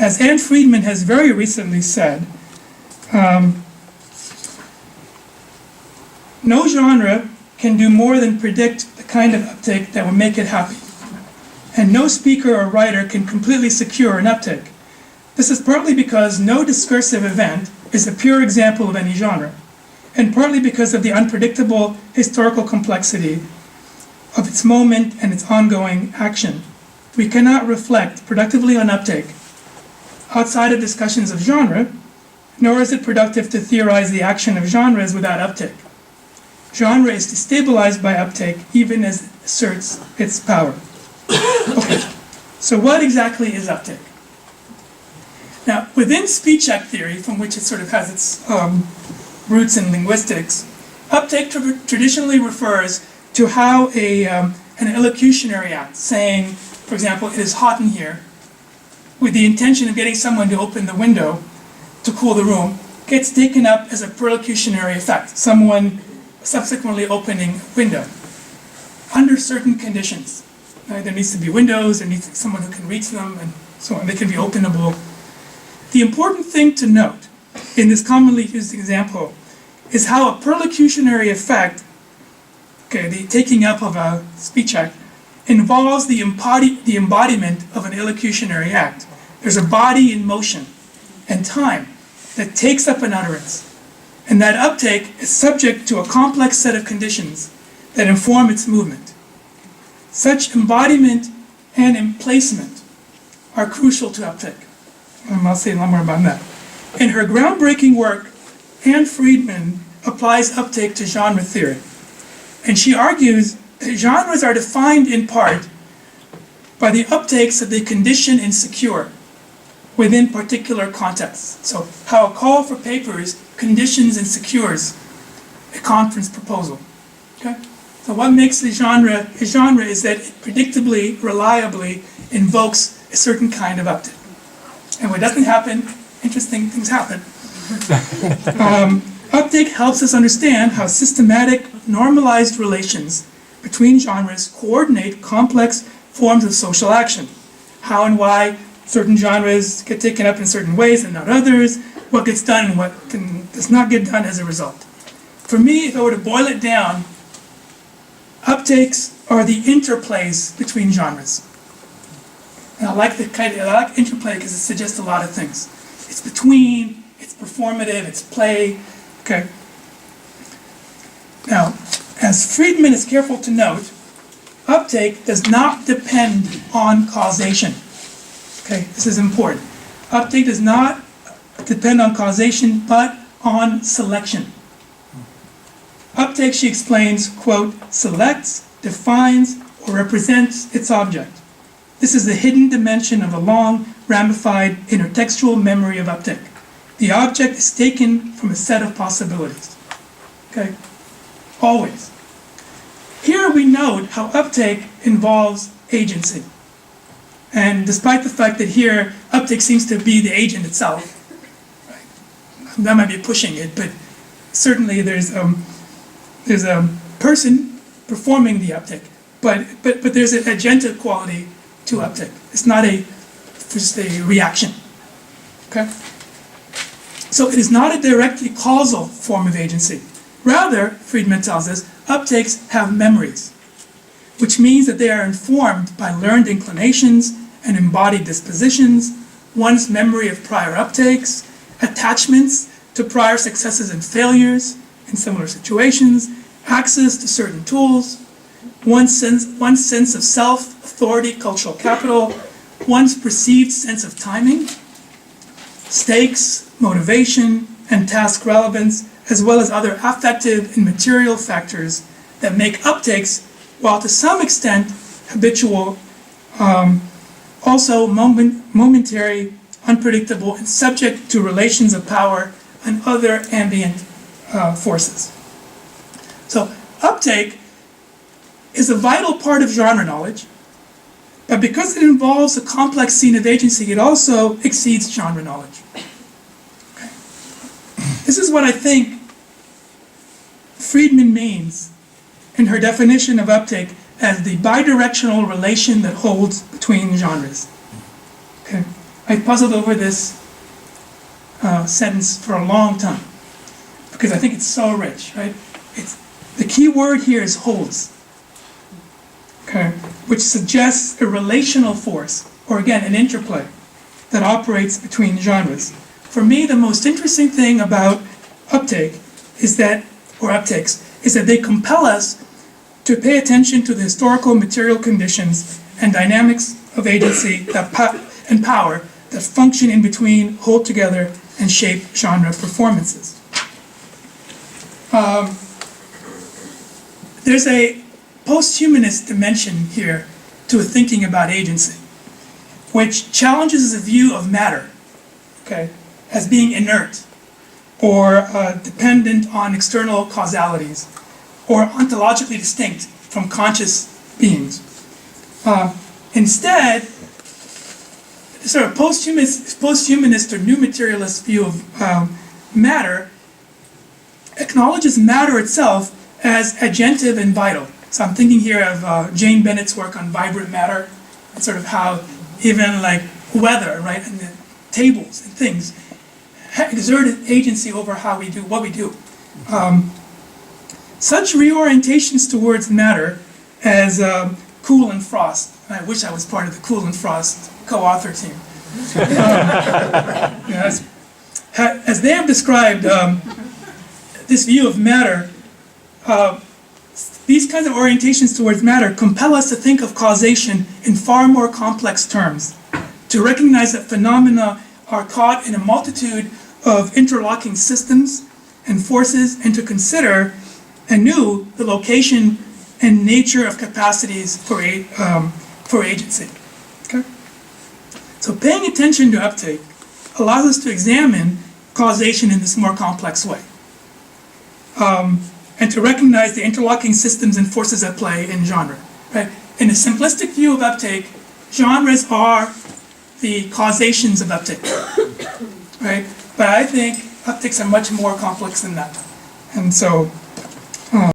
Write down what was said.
As Anne Friedman has very recently said, no genre can do more than predict the kind of uptake that will make it happy. And no speaker or writer can completely secure an uptake. This is partly because no discursive event is a pure example of any genre, and partly because of the unpredictable historical complexity of its moment and its ongoing action. We cannot reflect productively on uptake outside of discussions of genre, nor is it productive to theorize the action of genres without uptake. Genre is destabilized by uptake even as it asserts its power. Okay, so what exactly is uptake? Now, within speech act theory, from which it sort of has its roots in linguistics, uptake traditionally refers to how an illocutionary act, saying, for example, it is hot in here, with the intention of getting someone to open the window to cool the room, gets taken up as a perlocutionary effect, someone subsequently opening a window, under certain conditions. There needs to be windows, there needs to be someone who can reach them, and so on. They can be openable. The important thing to note in this commonly used example is how a perlocutionary effect, the taking up of a speech act, involves the embodiment of an illocutionary act. There's a body in motion and time that takes up an utterance. And that uptake is subject to a complex set of conditions that inform its movement. Such embodiment and emplacement are crucial to uptake. I'll say a lot more about that. In her groundbreaking work, Anne Friedman applies uptake to genre theory. And she argues that genres are defined in part by the uptakes that they condition and secure within particular contexts. So how a call for papers conditions and secures a conference proposal. Okay? So what makes a genre is that it predictably, reliably invokes a certain kind of uptake. And when it doesn't happen, interesting things happen. Uptake helps us understand how systematic, normalized relations between genres coordinate complex forms of social action. How and why certain genres get taken up in certain ways and not others, what gets done and what does not get done as a result. For me, if I were to boil it down, uptakes are the interplays between genres. And I like interplay because it suggests a lot of things. It's between, it's performative, it's play. Okay. Now, as Friedman is careful to note, uptake does not depend on causation. Okay, this is important. Uptake does not depend on causation, but on selection. Uptake, she explains, quote, selects, defines, or represents its object. This is the hidden dimension of the long, ramified, intertextual memory of uptake. The object is taken from a set of possibilities. Okay? Always. Here we note how uptake involves agency. And despite the fact that here, uptake seems to be the agent itself, right? That might be pushing it, but certainly there's a person performing the uptake. But there's an agenta quality to uptake. It's not just a reaction. Okay? So it is not a directly causal form of agency. Rather, Friedman tells us, uptakes have memories, which means that they are informed by learned inclinations and embodied dispositions, one's memory of prior uptakes, attachments to prior successes and failures in similar situations, access to certain tools, one's sense of self, authority, cultural capital, one's perceived sense of timing, stakes, motivation, and task relevance, as well as other affective and material factors that make uptakes, while to some extent habitual, also momentary, unpredictable, and subject to relations of power and other ambient forces. So uptake is a vital part of genre knowledge, but because it involves a complex scene of agency, it also exceeds genre knowledge. Okay. This is what I think Friedman means in her definition of uptake as the bidirectional relation that holds between genres. Okay. I puzzled over this sentence for a long time because I think it's so rich, right? The key word here is holds, okay, which suggests a relational force, or again, an interplay that operates between genres. For me, the most interesting thing about uptakes is that they compel us to pay attention to the historical material conditions and dynamics of agency and power that function in between, hold together, and shape genre performances. There's a post-humanist dimension here to thinking about agency, which challenges the view of matter, okay, as being inert or dependent on external causalities or ontologically distinct from conscious beings. Instead, the sort of post-humanist or new materialist view of matter acknowledges matter itself as agentive and vital. So I'm thinking here of Jane Bennett's work on vibrant matter, and sort of how even like weather, right, and the tables and things exert agency over how we do what we do. Such reorientations towards matter as Cool and Frost, I wish I was part of the Cool and Frost co-author team. As they have described this view of matter, these kinds of orientations towards matter compel us to think of causation in far more complex terms, to recognize that phenomena are caught in a multitude of interlocking systems and forces, and to consider anew the location and nature of capacities for agency. Okay? So paying attention to uptake allows us to examine causation in this more complex way, and to recognize the interlocking systems and forces at play in genre. Right? In a simplistic view of uptake, genres are the causations of uptake. Right? But I think uptakes are much more complex than that. And so